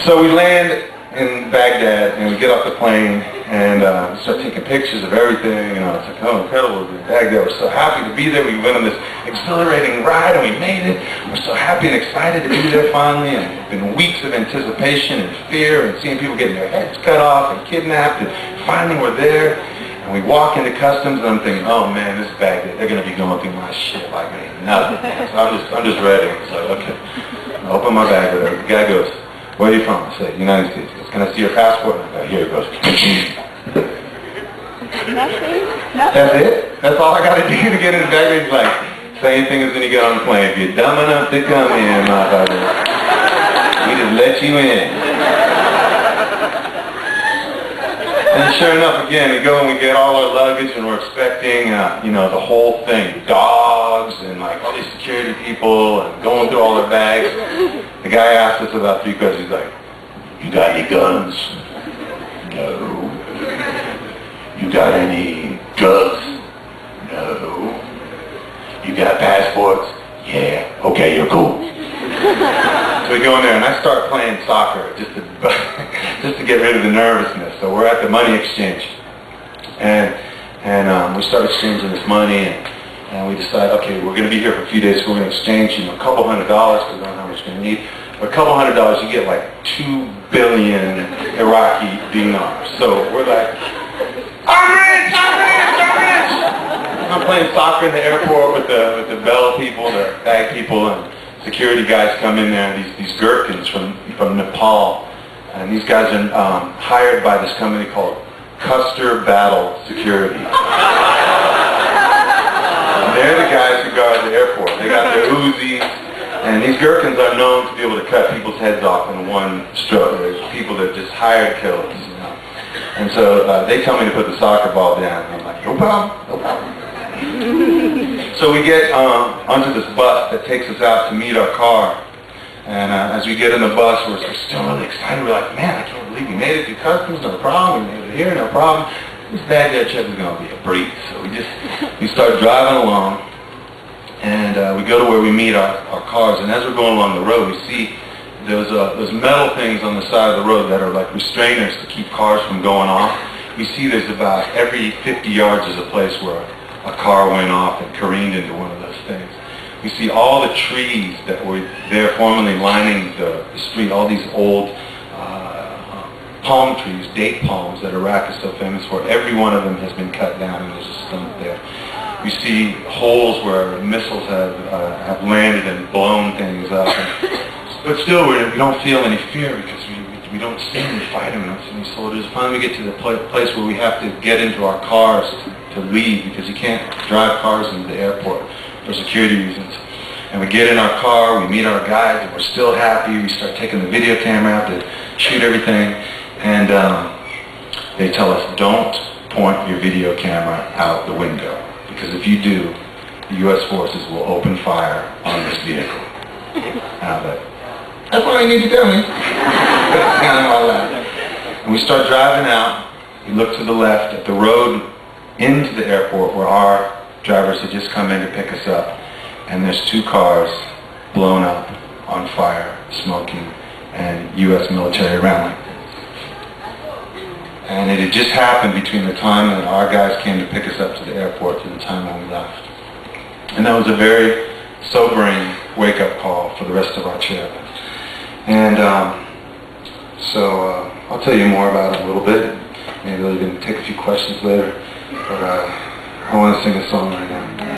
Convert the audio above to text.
So we land in Baghdad, and we get off the plane, and we start taking pictures of everything. You know, it's like, oh, incredible. In Baghdad, we're so happy to be there. We went on this exhilarating ride, and we made it. We're so happy and excited to be there finally, and it's been weeks of anticipation and fear, and seeing people getting their heads cut off and kidnapped, and finally we're there. And we walk into customs, and I'm thinking, oh man, this is Baghdad. They're going to be going through my shit like it ain't nothing. So I'm just ready. It's like, okay. I open my bag, whatever. The guy goes, where are you from? I say, United States. He goes, can I see your passport? And I go, here it goes. Nothing? That's it? That's all I got to do to get into Baghdad? He's like, same thing as when you get on the plane. If you're dumb enough to come in, motherfucker, we just let you in. And sure enough, again, we go and we get all our luggage, and we're expecting, you know, the whole thing. Dogs and like all these security people and going through all their bags. The guy asked us about 3 questions. He's like, you got any guns? No. You got any drugs? No. You got passports? Yeah. Okay, you're cool. So we go in there, and I start playing soccer just to get rid of the nervousness. So we're at the money exchange, and we start exchanging this money, and we decide, okay, we're going to be here for a few days, so we're going to exchange, you know, a couple $100, because I don't know how much we're going to need. For a couple $100, you get like 2 billion Iraqi dinars. So we're like, I'm rich, I'm rich, I'm rich! I'm playing soccer in the airport with the bell people, the bag people, and security guys come in there, and these gherkins from Nepal, and these guys are hired by this company called Custer Battle Security. And they're the guys who guard the airport. They got their Uzis, and these gherkins are known to be able to cut people's heads off in one stroke. There's people that are just hired killers, you know. And so they tell me to put the soccer ball down, and I'm like, no problem, no problem. So we get onto this bus that takes us out to meet our car, and as we get in the bus, we're still really excited. We're like, man, I can't believe we made it through customs, no problem. We made it here, no problem. This Baghdad trip is going to be a breeze. So we start driving along, and we go to where we meet our cars. And as we're going along the road, we see those metal things on the side of the road that are like restrainers to keep cars from going off. We see there's about every 50 yards is a place where a car went off and careened into one of those things. We see all the trees that were there formerly lining the street, all these old palm trees, date palms that Iraq is so famous for. Every one of them has been cut down, and there's a stump there. We see holes where missiles have landed and blown things up. But still, we don't feel any fear because we don't see any fighting, we don't see any soldiers. Finally, we get to the place where we have to get into our cars to leave, because you can't drive cars into the airport for security reasons. And we get in our car, we meet our guys, and we're still happy. We start taking the video camera out to shoot everything, and they tell us, don't point your video camera out the window, because if you do, the U.S. forces will open fire on this vehicle. That's all you need to tell me. And we start driving out. We look to the left at the road into the airport where our drivers had just come in to pick us up, and there's 2 cars blown up, on fire, smoking, and U.S. military around like this. And it had just happened between the time that our guys came to pick us up to the airport to the time when we left. And that was a very sobering wake-up call for the rest of our trip. And so I'll tell you more about it a little bit. Maybe I'll even take a few questions later. But I want to sing a song right now.